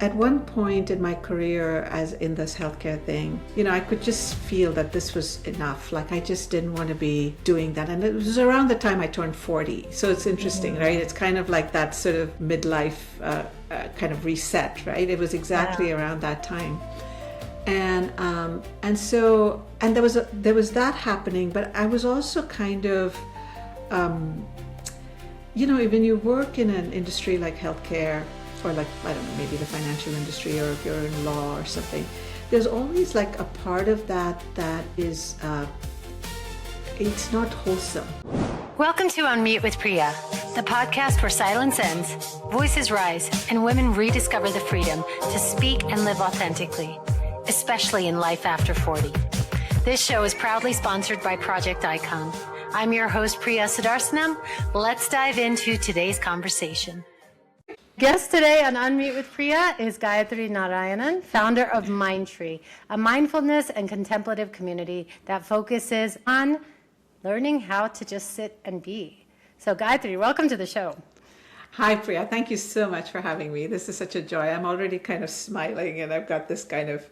At one point in my career, as in this healthcare thing, I could just feel that this was enough. Like I just didn't want to be doing that. And it was around the time I turned 40. So it's interesting, right? It's kind of like that sort of midlife kind of reset, right? It was exactly around that time. And there was that happening, but I was also kind of, when you work in an industry like healthcare, or like, I don't know, maybe the financial industry, or if you're in law or something, there's always like a part of that is, it's not wholesome. Welcome to Unmute with Priya, the podcast where silence ends, voices rise, and women rediscover the freedom to speak and live authentically, especially in life after 40. This show is proudly sponsored by Project Icon. I'm your host, Priya Sudarsanam. Let's dive into today's conversation. Guest today on Unmute with Priya is Gayathri Narayanan, founder of MindTree, a mindfulness and contemplative community that focuses on learning how to just sit and be. So Gayathri, welcome to the show. Hi, Priya. Thank you so much for having me. This is such a joy. I'm already kind of smiling, and I've got this kind of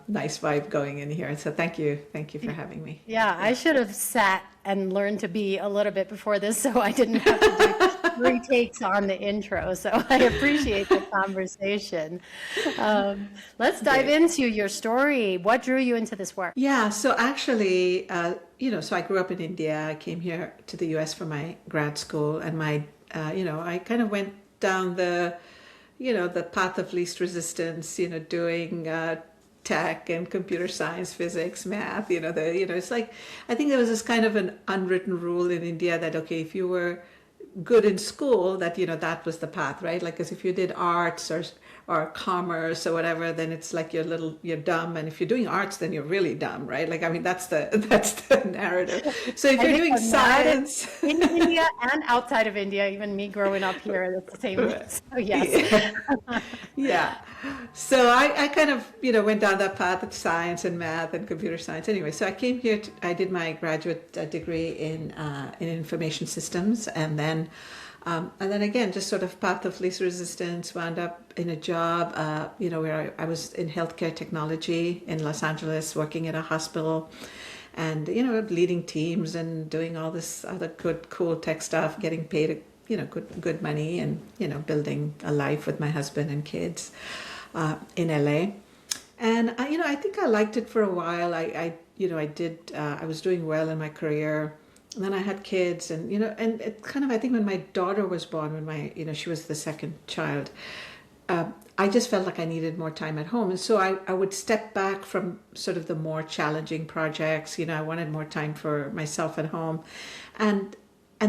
nice vibe going in here. So thank you. Thank you for having me. Yeah, I should have sat and learned to be a little bit before this so I didn't have to do 3 takes on the intro. So I appreciate the conversation. Let's dive into your story. What drew you into this work? Yeah, so actually, so I grew up in India. I came here to the US for my grad school, and I kind of went down the path of least resistance, doing tech and computer science, physics, math, it's like, I think there was this kind of an unwritten rule in India that, okay, if you were good in school, that, that was the path, right? Like, because if you did arts or commerce or whatever, then it's like you're dumb. And if you're doing arts, then you're really dumb, right? Like, I mean, that's the narrative. So if you're doing science in India and outside of India, even me growing up here, it's the same. So yes. Yeah. So I kind of, went down that path of science and math and computer science. Anyway, so I came here, I did my graduate degree in information systems, and then again, just sort of path of least resistance, wound up in a job, where I was in healthcare technology in Los Angeles, working at a hospital, and, leading teams and doing all this other good, cool tech stuff, getting paid, good money, and, building a life with my husband and kids in LA. And, I think I liked it for a while. I was doing well in my career. And then I had kids, and and it kind of, I think when my daughter was born, when she was the second child, I just felt like I needed more time at home, and so I would step back from sort of the more challenging projects. I wanted more time for myself at home, and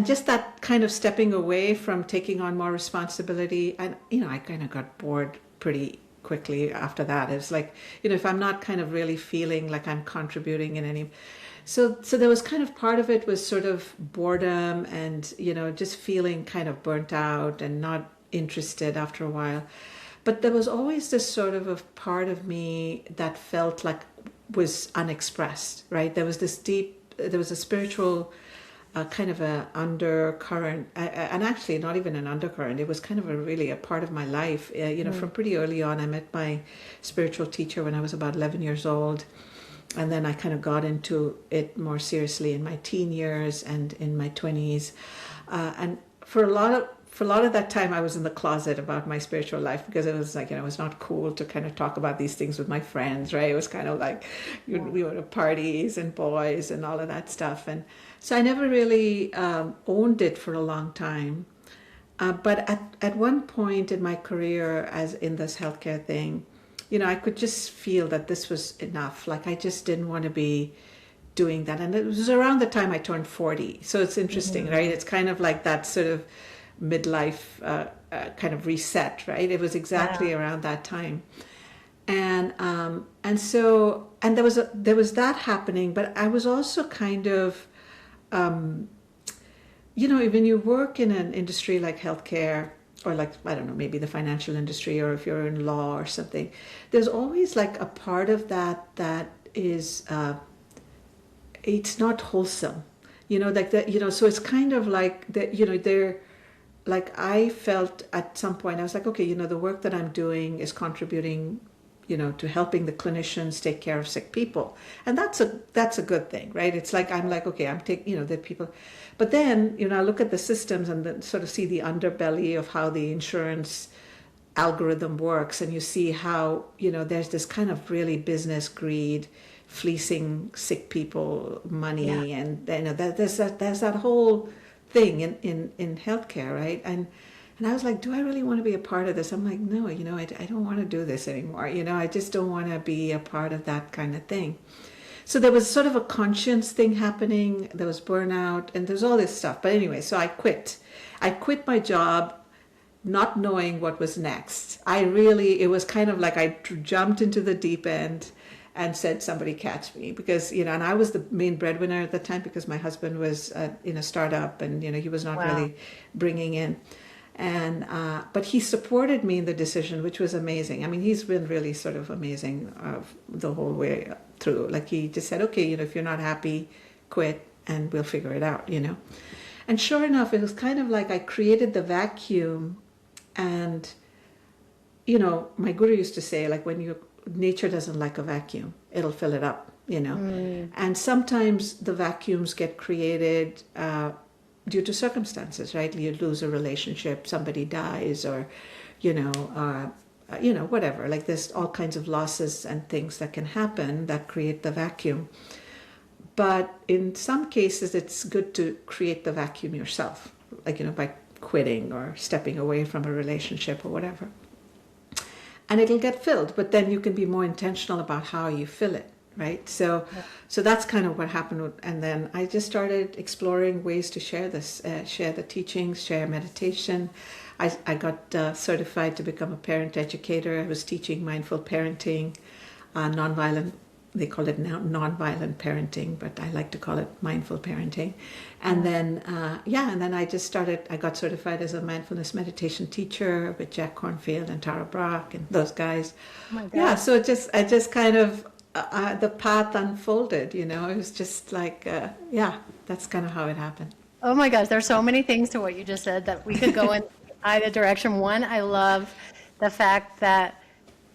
just that kind of stepping away from taking on more responsibility, and I kind of got bored pretty quickly after that. It was like, if I'm not kind of really feeling like I'm contributing in any. So there was kind of, part of it was sort of boredom and, just feeling kind of burnt out and not interested after a while. But there was always this sort of a part of me that felt like was unexpressed, right? There was a spiritual kind of a undercurrent, and actually not even an undercurrent. It was kind of really a part of my life. From pretty early on, I met my spiritual teacher when I was about 11 years old. And then I kind of got into it more seriously in my teen years and in my 20s. And for a lot of that time, I was in the closet about my spiritual life, because it was like, it was not cool to kind of talk about these things with my friends, right? It was kind of like we were at parties and boys and all of that stuff. And so I never really owned it for a long time. But at one point in my career, as in this healthcare thing, I could just feel that this was enough. Like I just didn't want to be doing that. And it was around the time I turned 40. So it's interesting, right? It's kind of like that sort of midlife kind of reset, right? It was exactly around that time. And there was that happening, but I was also kind of, when you work in an industry like healthcare, or like, I don't know, maybe the financial industry, or if you're in law or something, there's always like a part of that is, it's not wholesome, like that, so it's kind of like that, like I felt at some point, I was like, okay, the work that I'm doing is contributing, to helping the clinicians take care of sick people. And that's a good thing, right? It's like, I'm like, okay, I'm taking, the people, but then, I look at the systems and then sort of see the underbelly of how the insurance algorithm works. And you see how, there's this kind of really business greed, fleecing sick people money. Yeah. And, there's that whole thing in healthcare, right? And I was like, do I really want to be a part of this? I'm like, no, I don't want to do this anymore. I just don't want to be a part of that kind of thing. So there was sort of a conscience thing happening. There was burnout and there's all this stuff. But anyway, so I quit. I quit my job not knowing what was next. It was kind of like I jumped into the deep end and said, somebody catch me, because, and I was the main breadwinner at the time because my husband was in a startup and, he was not really bringing in. And but he supported me in the decision, which was amazing. I mean, he's been really sort of amazing the whole way through. Like he just said, okay, if you're not happy, quit and we'll figure it out, And sure enough, it was kind of like I created the vacuum. And, my guru used to say, like, nature doesn't like a vacuum, it'll fill it up, And sometimes the vacuums get created due to circumstances, right? You lose a relationship, somebody dies, or, whatever. Like there's all kinds of losses and things that can happen that create the vacuum. But in some cases, it's good to create the vacuum yourself, like, by quitting or stepping away from a relationship or whatever. And it'll get filled, but then you can be more intentional about how you fill it. Right. So that's kind of what happened. And then I just started exploring ways to share this, share the teachings, share meditation. I got certified to become a parent educator. I was teaching mindful parenting, nonviolent. They call it now nonviolent parenting, but I like to call it mindful parenting. And then, and then I got certified as a mindfulness meditation teacher with Jack Kornfield and Tara Brach and those guys. Oh my God. Yeah. So I just kind of, the path unfolded, it was just like, that's kind of how it happened. Oh my gosh, there's so many things to what you just said that we could go in either direction. One, I love the fact that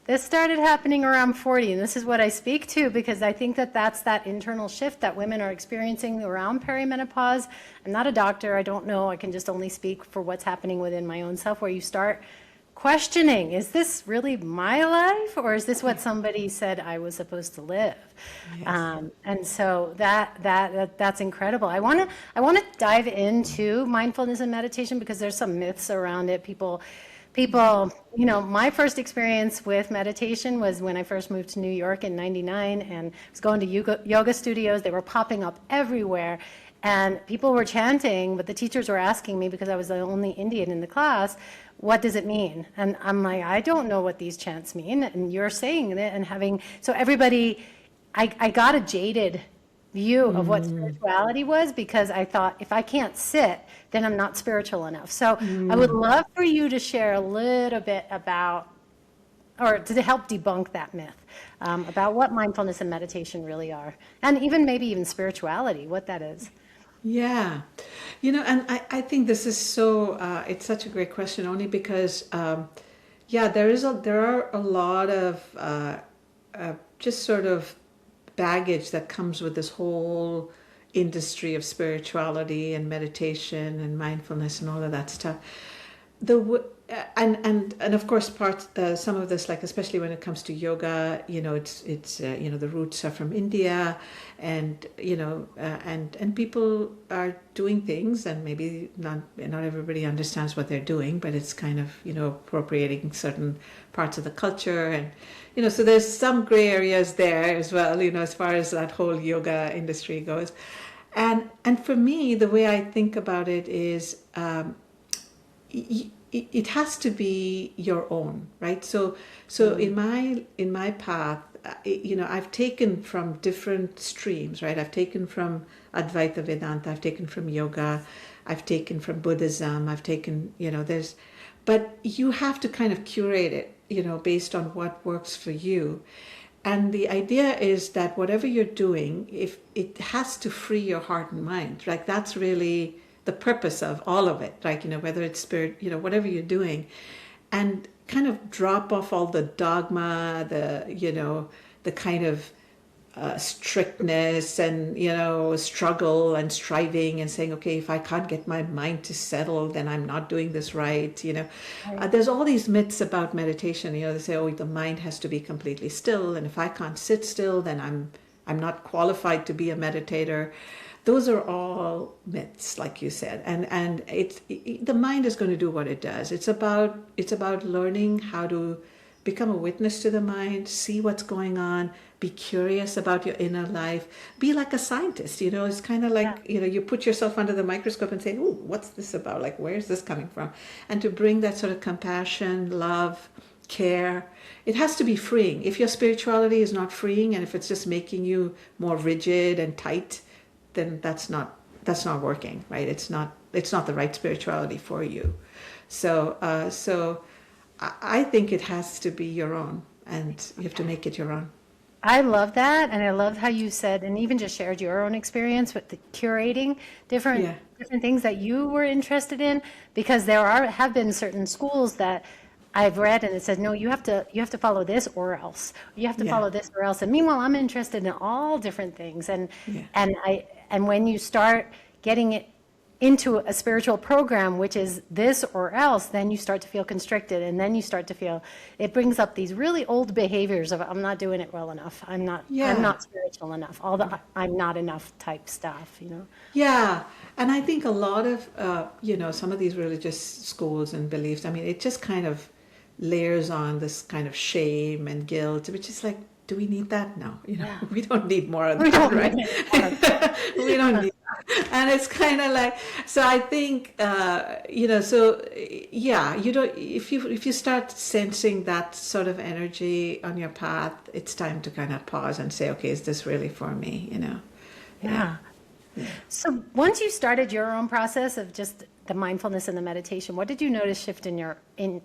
this started happening around 40, and this is what I speak to because I think that's that internal shift that women are experiencing around perimenopause. I'm not a doctor, I don't know, I can just only speak for what's happening within my own self, where you start questioning, is this really my life, or is this what somebody said I was supposed to live? Yes. And so that's incredible. I want to dive into mindfulness and meditation because there's some myths around it. People, my first experience with meditation was when I first moved to New York in '99, and I was going to yoga studios. They were popping up everywhere. And people were chanting, but the teachers were asking me, because I was the only Indian in the class, what does it mean? And I'm like, I don't know what these chants mean. And you're saying it and so everybody, I got a jaded view of what spirituality was, because I thought if I can't sit, then I'm not spiritual enough. So I would love for you to share a little bit about, or to help debunk that myth about what mindfulness and meditation really are. And even spirituality, what that is. Yeah, and I think this is it's such a great question, only because, there are a lot of just sort of baggage that comes with this whole industry of spirituality and meditation and mindfulness and all of that stuff. And of course, some of this, like especially when it comes to yoga, it's the roots are from India, and and people are doing things, and maybe not everybody understands what they're doing, but it's kind of appropriating certain parts of the culture, and so there's some gray areas there as well, as far as that whole yoga industry goes, and for me, the way I think about it is. It has to be your own, right? So in my path, I've taken from different streams, right? I've taken from Advaita Vedanta, I've taken from yoga, I've taken from Buddhism, I've taken, but you have to kind of curate it, based on what works for you. And the idea is that whatever you're doing, if it has to free your heart and mind, like that's really the purpose of all of it, like, whether it's spirit, whatever you're doing, and kind of drop off all the dogma, the kind of strictness and, struggle and striving and saying, okay, if I can't get my mind to settle, then I'm not doing this right. There's all these myths about meditation. They say, oh, the mind has to be completely still. And if I can't sit still, then I'm not qualified to be a meditator. Those are all myths, like you said, and the mind is going to do what it does. It's about learning how to become a witness to the mind, see what's going on, be curious about your inner life, be like a scientist. It's kind of like you put yourself under the microscope and say, "Ooh, what's this about? Like, where is this coming from?" And to bring that sort of compassion, love, care. It has to be freeing. If your spirituality is not freeing, and if it's just making you more rigid and tight, then that's not working, right? It's not the right spirituality for you. So I think it has to be your own, and you have to make it your own. I love that, and I love how you said, and even just shared your own experience with the curating different things that you were interested in, because have been certain schools that I've read, and it says, no, you have to follow this or else. You have to follow this or else. And meanwhile, I'm interested in all different things, and when you start getting it into a spiritual program, which is this or else, then you start to feel constricted, and then you start to feel, it brings up these really old behaviors of, I'm not doing it well enough, I'm not spiritual enough, all the I'm not enough type stuff, Yeah, and I think a lot of, some of these religious schools and beliefs, I mean, it just kind of layers on this kind of shame and guilt, which is like, do we need that? No, we don't need more of that, right? We don't need that. And it's kind of like, so I think, if you start sensing that sort of energy on your path, it's time to kind of pause and say, okay, is this really for me? Yeah. So once you started your own process of just the mindfulness and the meditation, what did you notice shift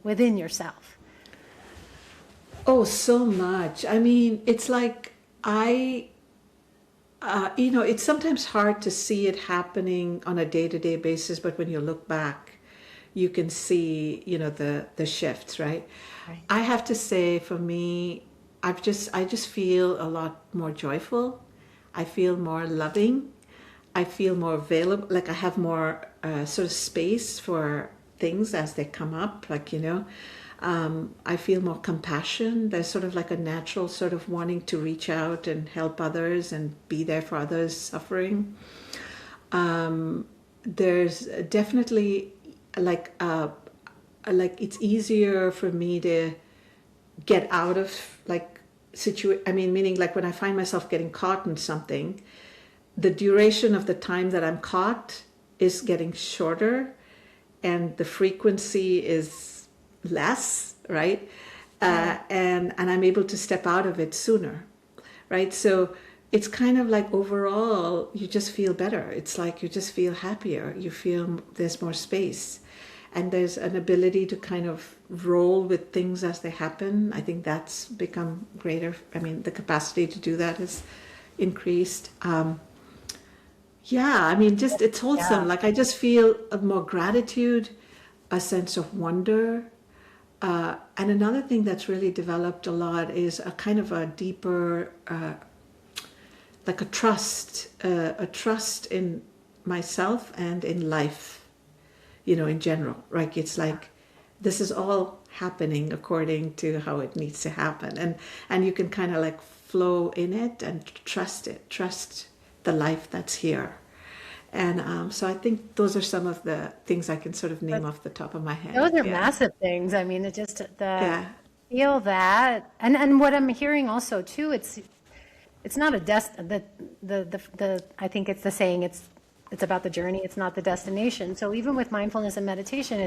within yourself? Oh, so much. I mean, it's like it's sometimes hard to see it happening on a day-to-day basis, but when you look back, you can see, the shifts, right? I have to say, for me, I just feel a lot more joyful. I feel more loving. I feel more available. Like I have more sort of space for things as they come up, like, I feel more compassion. There's sort of like a natural sort of wanting to reach out and help others and be there for others suffering. There's definitely like it's easier for me to get out of like meaning like when I find myself getting caught in something, the duration of the time that I'm caught is getting shorter, and the frequency is less, right? And I'm able to step out of it sooner, right? So it's kind of like overall, you just feel better. It's like you just feel happier. You feel there's more space, and there's an ability to kind of roll with things as they happen. I think that's become greater. I mean, the capacity to do that has increased. It's wholesome. Like I just feel more gratitude, a sense of wonder. And another thing that's really developed a lot is a kind of a deeper, like a trust in myself and in life, in general, right? It's like, this is all happening according to how it needs to happen. And you can kind of like flow in it and trust the life that's here. And so I think those are some of the things I can sort of name off the top of my head. Those are massive things. I mean, it just feel that, and what I'm hearing also too, it's not a I think it's the saying, it's about the journey, it's not the destination. So even with mindfulness and meditation,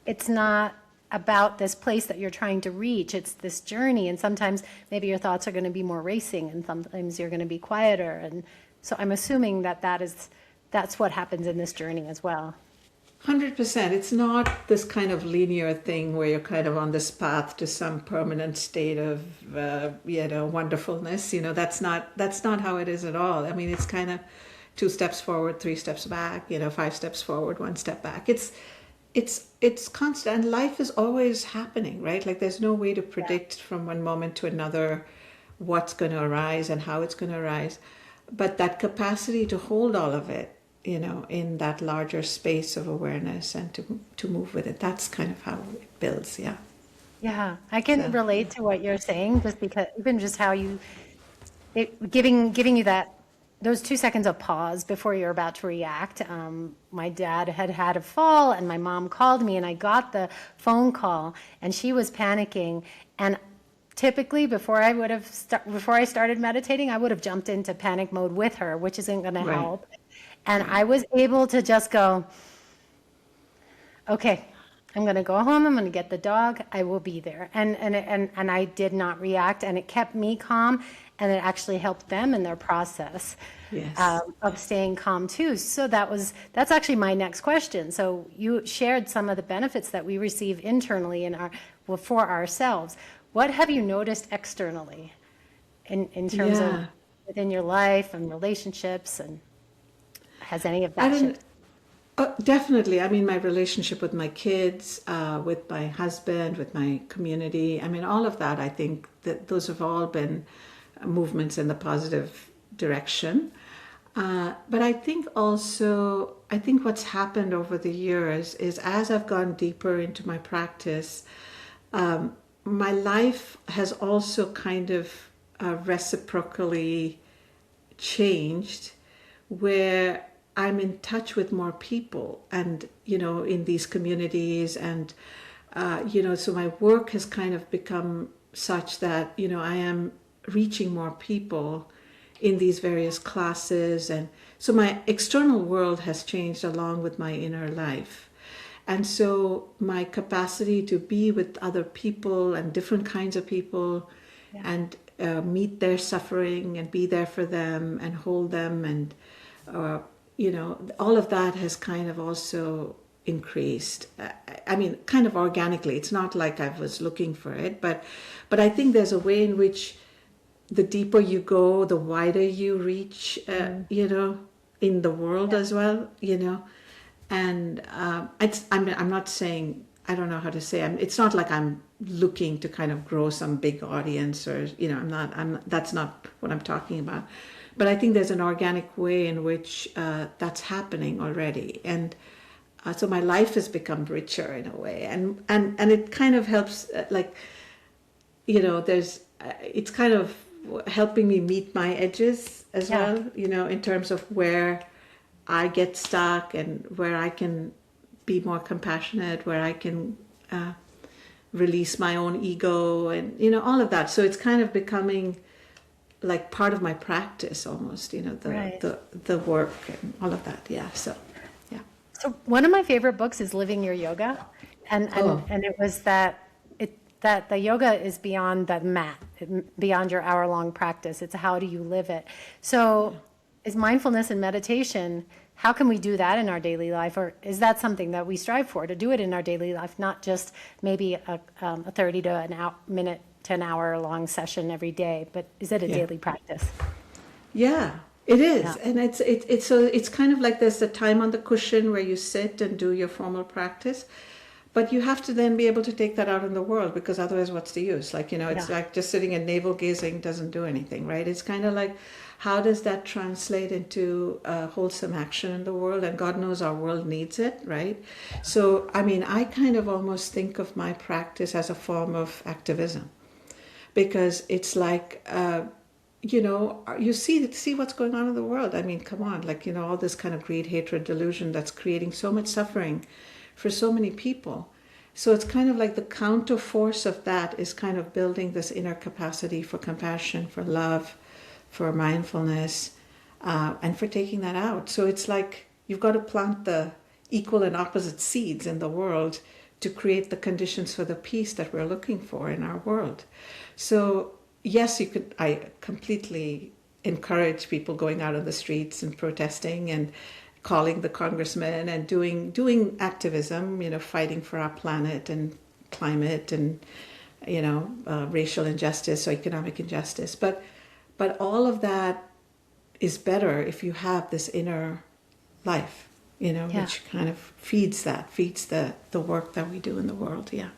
it's not about this place that you're trying to reach. It's this journey, and sometimes maybe your thoughts are going to be more racing, and sometimes you're going to be quieter, and so I'm assuming that's what happens in this journey as well. 100%. It's not this kind of linear thing where you're kind of on this path to some permanent state of, wonderfulness. That's not how it is at all. I mean, it's kind of, 2 steps forward, 3 steps back, 5 steps forward, 1 step back. It's constant, and life is always happening, right? Like there's no way to predict from one moment to another what's going to arise and how it's going to arise. But that capacity to hold all of it, in that larger space of awareness and to move with it, that's kind of how it builds. Yeah. Yeah, I can relate to what you're saying, just because even just how giving you those 2 seconds of pause before you're about to react. My dad had a fall, and my mom called me, and I got the phone call, and she was panicking. And typically, before I started meditating, I would have jumped into panic mode with her, which isn't going to help. And I was able to just go, okay, I'm going to go home. I'm going to get the dog. I will be there. And I did not react, and it kept me calm, and it actually helped them in their process of staying calm too. So that's actually my next question. So you shared some of the benefits that we receive internally for ourselves. What have you noticed externally in terms of within your life and relationships, and has any of that shifted? Definitely. I mean, my relationship with my kids, with my husband, with my community, I mean, all of that, I think that those have all been movements in the positive direction. But I think what's happened over the years is, as I've gone deeper into my practice, my life has also kind of reciprocally changed, where I'm in touch with more people, and in these communities, and so my work has kind of become such that I am reaching more people in these various classes, and so my external world has changed along with my inner life. And so my capacity to be with other people and different kinds of people, and meet their suffering and be there for them and hold them, and all of that has kind of also increased. I mean, kind of organically. It's not like I was looking for it, but I think there's a way in which the deeper you go, the wider you reach, in the world as well, And I'm not saying, I don't know how to say, it's not like I'm looking to kind of grow some big audience, or, that's not what I'm talking about. But I think there's an organic way in which that's happening already. And so my life has become richer in a way. And it kind of helps, it's kind of helping me meet my edges as well, in terms of where I get stuck and where I can be more compassionate, where I can release my own ego, and, all of that. So it's kind of becoming like part of my practice almost, the work and all of that. Yeah. So, yeah. So one of my favorite books is Living Your Yoga. And it was that the yoga is beyond the mat, beyond your hour-long practice. It's how do you live it? So is mindfulness and meditation, how can we do that in our daily life? Or is that something that we strive for, to do it in our daily life, not just maybe a 30 to minute to an hour long session every day, but is it a daily practice? Yeah, it is. Yeah. And it's kind of like there's the time on the cushion where you sit and do your formal practice. But you have to then be able to take that out in the world, because otherwise what's the use? Like, it's like just sitting and navel gazing doesn't do anything, right? It's kind of like, how does that translate into wholesome action in the world? And God knows our world needs it, right? So, I mean, I kind of almost think of my practice as a form of activism, because it's like, you see what's going on in the world. I mean, come on, like, all this kind of greed, hatred, delusion that's creating so much suffering for so many people. So it's kind of like the counter force of that is kind of building this inner capacity for compassion, for love, for mindfulness, and for taking that out. So it's like you've got to plant the equal and opposite seeds in the world to create the conditions for the peace that we're looking for in our world. So yes, I completely encourage people going out on the streets and protesting and calling the congressmen and doing activism, fighting for our planet and climate and, racial injustice or economic injustice. But all of that is better if you have this inner life, which kind of feeds the work that we do in the world. Yeah.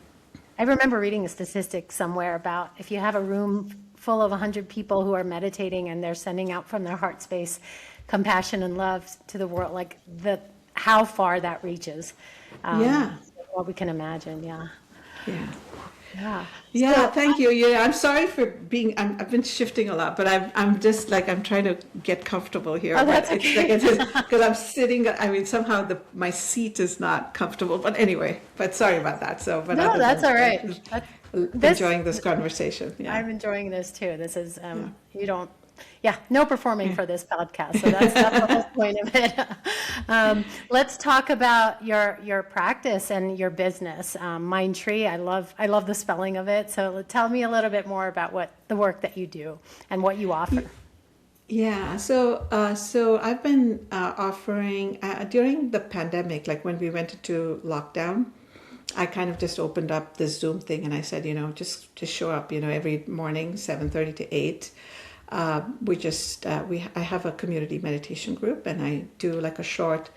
I remember reading a statistic somewhere about if you have a room full of 100 people who are meditating and they're sending out from their heart space compassion and love to the world, like how far that reaches. What we can imagine. Yeah. Yeah. Yeah. Yeah, thank you. Yeah, I'm sorry for being. I've been shifting a lot, but I'm just like I'm trying to get comfortable here. Oh, that's but okay. It's like because I'm sitting. I mean, somehow my seat is not comfortable. But anyway, but sorry about that. So, but No, that's all right. Enjoying this conversation. Yeah, I'm enjoying this too. This is you don't. Yeah, no performing for this podcast. So that's the whole point of it. Let's talk about your practice and your business, MindTree. I love the spelling of it. So tell me a little bit more about the work that you do and what you offer. Yeah, so I've been offering during the pandemic, like when we went into lockdown. I kind of just opened up this Zoom thing and I said, just show up, every morning, 7:30 to 8. I have a community meditation group and I do like a short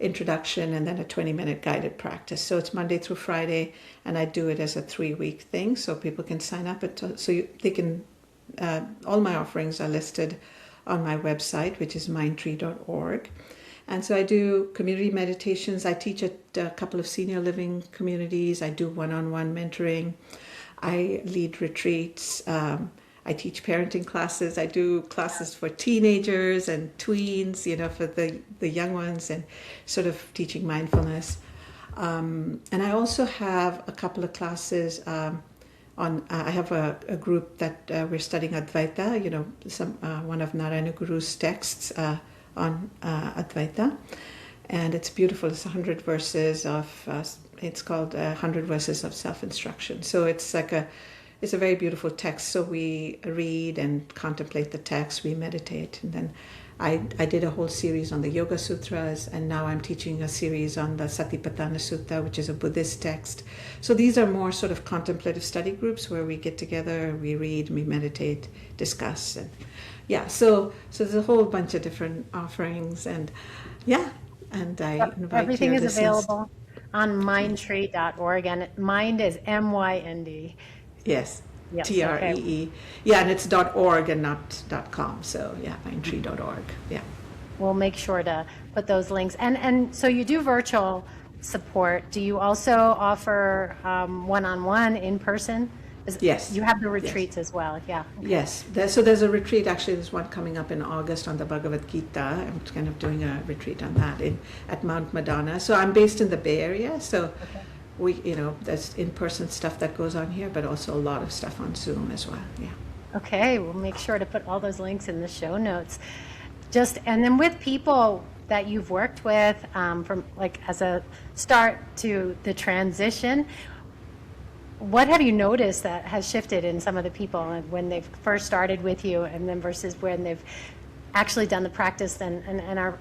introduction and then a 20-minute guided practice. So it's Monday through Friday and I do it as a 3-week thing so people can sign up. All my offerings are listed on my website, which is mindtree.org. And so I do community meditations. I teach at a couple of senior living communities. I do one-on-one mentoring. I lead retreats. I teach parenting classes. I do classes for teenagers and tweens, for the young ones, and sort of teaching mindfulness. And I also have a couple of classes I have a group that we're studying Advaita, one of Narayana Guru's texts on Advaita. And it's beautiful. It's 100 verses it's called 100 Verses of Self-Instruction. So it's it's a very beautiful text. So we read and contemplate the text, we meditate. And then I did a whole series on the Yoga Sutras, and now I'm teaching a series on the Satipatthana Sutta, which is a Buddhist text. So these are more sort of contemplative study groups where we get together, we read, we meditate, discuss. And so there's a whole bunch of different offerings. And and I invite everything your is available on mindtree.org, and Mind is MYND. Yes, Yes, TREE. okay. Yeah, and it's .org and not .com. So mindtree.org. Yeah. We'll make sure to put those links. And so you do virtual support. Do you also offer one-on-one, in-person? Yes. You have the retreats as well. Yeah. Okay. Yes. There's a retreat. Actually, there's one coming up in August on the Bhagavad Gita. I'm kind of doing a retreat on that at Mount Madonna. So I'm based in the Bay Area. So there's in-person stuff that goes on here, but also a lot of stuff on Zoom as well. Yeah. Okay, we'll make sure to put all those links in the show notes. And then with people that you've worked with from like as a start to the transition, what have you noticed that has shifted in some of the people when they've first started with you and then versus when they've actually done the practice and are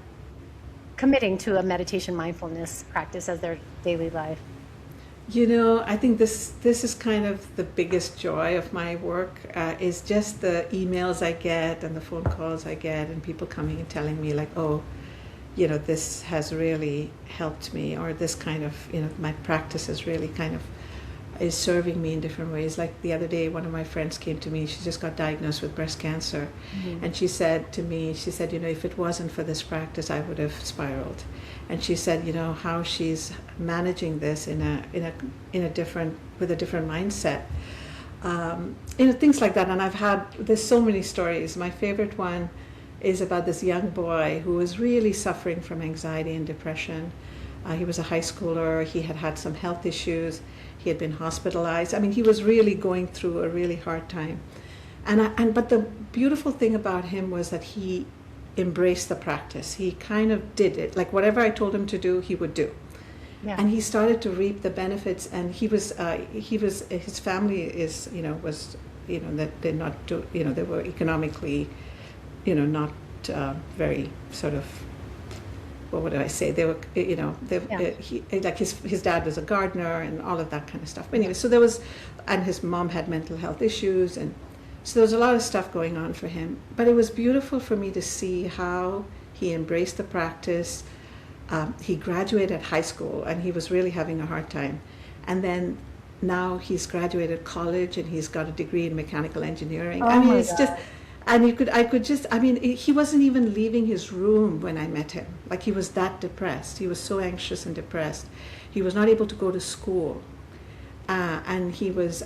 committing to a meditation mindfulness practice as their daily life? I think this is kind of the biggest joy of my work is just the emails I get and the phone calls I get and people coming and telling me like, oh, this has really helped me, or this kind of, my practice is really kind of is serving me in different ways. Like the other day, one of my friends came to me, she just got diagnosed with breast cancer. Mm-hmm. And she said to me, if it wasn't for this practice, I would have spiraled. And she said, how she's managing this with a different mindset. Things like that. And there's so many stories. My favorite one is about this young boy who was really suffering from anxiety and depression. He was a high schooler. He had some health issues. He had been hospitalized. I mean, he was really going through a really hard time. But the beautiful thing about him was that he embraced the practice. He kind of did it. Like whatever I told him to do, he would do. Yeah. And he started to reap the benefits. And his family is, was, that they're not, they were economically, not very sort of, what would I say? They were, his dad was a gardener and all of that kind of stuff. But anyway, so and his mom had mental health issues, So there was a lot of stuff going on for him. But it was beautiful for me to see how he embraced the practice. He graduated high school and he was really having a hard time. And then now he's graduated college and he's got a degree in mechanical engineering. I mean, it's just, and he wasn't even leaving his room when I met him. Like, he was that depressed. He was so anxious and depressed. He was not able to go to school. And he was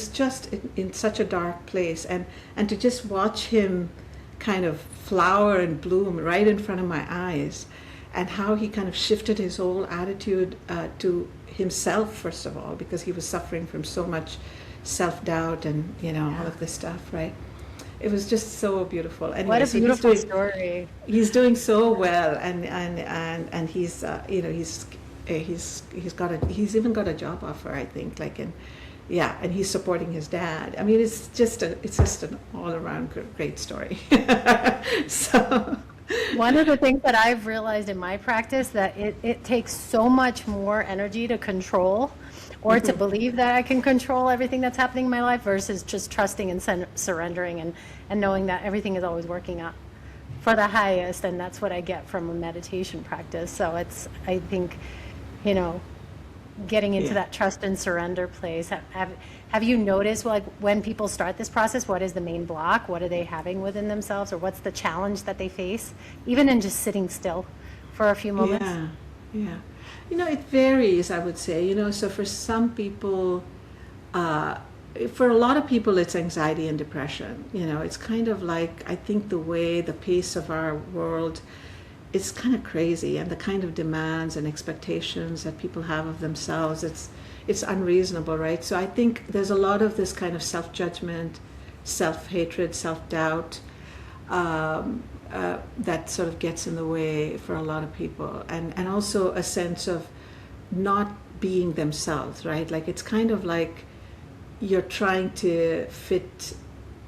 just in such a dark place. And to just watch him kind of flower and bloom right in front of my eyes, and how he kind of shifted his whole attitude to himself, first of all, because he was suffering from so much self-doubt and, all of this stuff, right? It was just so beautiful. Anyway, what a beautiful story. He's doing so well, and he's even got a job offer, I think, and he's supporting his dad. I mean, it's just an all-around great story. So one of the things that I've realized in my practice, that it takes so much more energy to control or to believe that I can control everything that's happening in my life versus just trusting and surrendering and knowing that everything is always working out for the highest. And that's what I get from a meditation practice. So it's, I think, getting into that trust and surrender place. Have you noticed, like, when people start this process, what is the main block? What are they having within themselves, or what's the challenge that they face, even in just sitting still for a few moments? Yeah. It varies, I would say. So for some people, for a lot of people, it's anxiety and depression. It's kind of like, I think the pace of our world, it's kind of crazy, and the kind of demands and expectations that people have of themselves, it's unreasonable, right? So I think there's a lot of this kind of self-judgment, self-hatred, self-doubt that sort of gets in the way for a lot of people, and also a sense of not being themselves, right? Like, it's kind of like you're trying to fit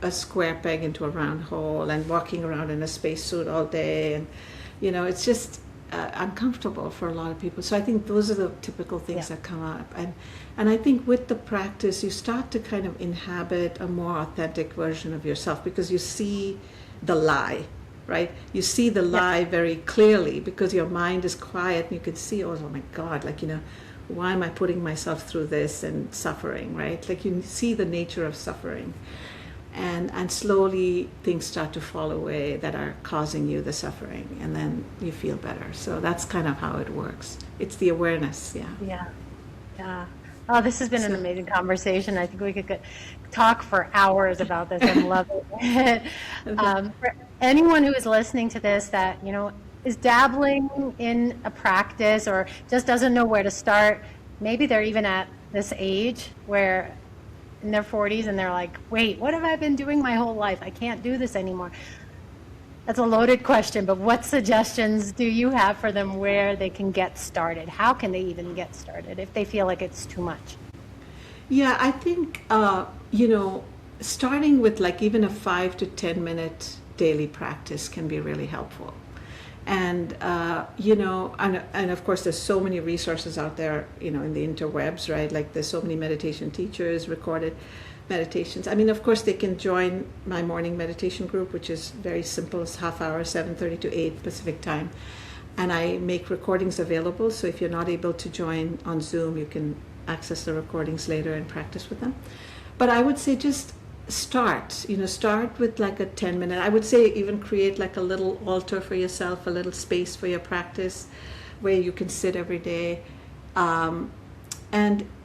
a square peg into a round hole and walking around in a spacesuit all day, and it's just uncomfortable for a lot of people. So I think those are the typical things that come up. And I think with the practice, you start to kind of inhabit a more authentic version of yourself, because you see the lie, right? You see the lie very clearly, because your mind is quiet and you can see, oh my God, why am I putting myself through this and suffering, right? Like, you see the nature of suffering. And slowly things start to fall away that are causing you the suffering, and then you feel better. So that's kind of how it works. It's the awareness, Yeah. Oh, this has been an amazing conversation. I think we could talk for hours about this. I'm loving it. For anyone who is listening to this that, is dabbling in a practice or just doesn't know where to start, maybe they're even at this age where in their 40s and they're like, wait, what have I been doing my whole life? I can't do this anymore. That's a loaded question, but what suggestions do you have for them where they can get started? How can they even get started if they feel like it's too much? Yeah, I think, starting with like even a 5 to 10 minute daily practice can be really helpful. And, and of course there's so many resources out there, in the interwebs, right? Like, there's so many meditation teachers, recorded meditations. I mean, of course they can join my morning meditation group, which is very simple. It's half hour, 7:30 to 8 Pacific time. And I make recordings available. So if you're not able to join on Zoom, you can access the recordings later and practice with them. But I would say just start with like a 10-minute. I would say even create like a little altar for yourself, a little space for your practice where you can sit every day.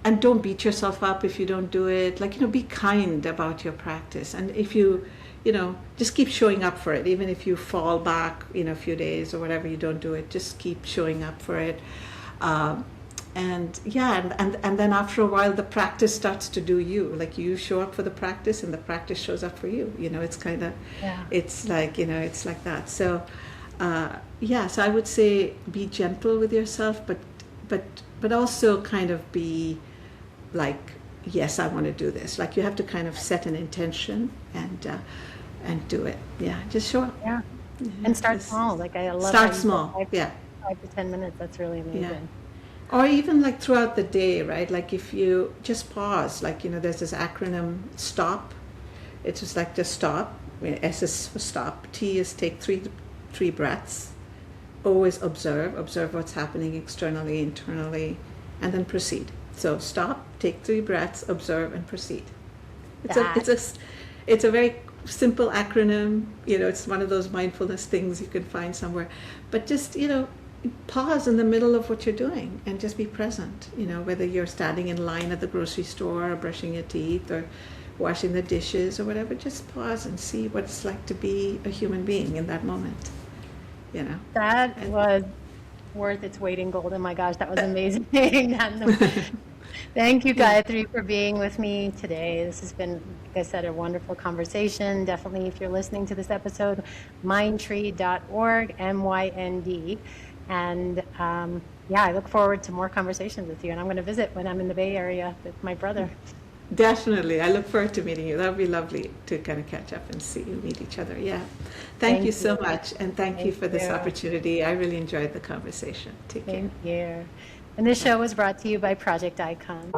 And don't beat yourself up if you don't do it. Like, be kind about your practice. And if you, just keep showing up for it. Even if you fall back, a few days or whatever, you don't do it, just keep showing up for it. And then after a while, the practice starts to do you. Like, you show up for the practice and the practice shows up for you. It's kind of, it's like, it's like that. So, so I would say be gentle with yourself, but also kind of be like, yes, I want to do this. Like, you have to kind of set an intention and do it. Yeah, just show up. Yeah, and start small. Like, I love start small. 5 to 10 minutes. That's really amazing. Yeah. Or even like throughout the day, right? Like, if you just pause, like, there's this acronym STOP. It's just like just stop. S is for stop. T is take three breaths. O is observe what's happening externally, internally, and then proceed. So stop, take 3 breaths, observe, and proceed. It's a very simple acronym. It's one of those mindfulness things you can find somewhere. But just pause in the middle of what you're doing and just be present. Whether you're standing in line at the grocery store or brushing your teeth or washing the dishes or whatever, just pause and see what it's like to be a human being in that moment. That was worth its weight in gold. Oh my gosh, that was amazing. Thank you, Gayathri, for being with me today. This has been, like I said, a wonderful conversation. Definitely, if you're listening to this episode, mindtree.org, MYND. And I look forward to more conversations with you. And I'm going to visit when I'm in the Bay Area with my brother. Definitely. I look forward to meeting you. That would be lovely to kind of catch up and meet each other. Yeah. Thank you so much. And thank you for this opportunity. I really enjoyed the conversation. Take care. Thank you. And this show was brought to you by Project Icon.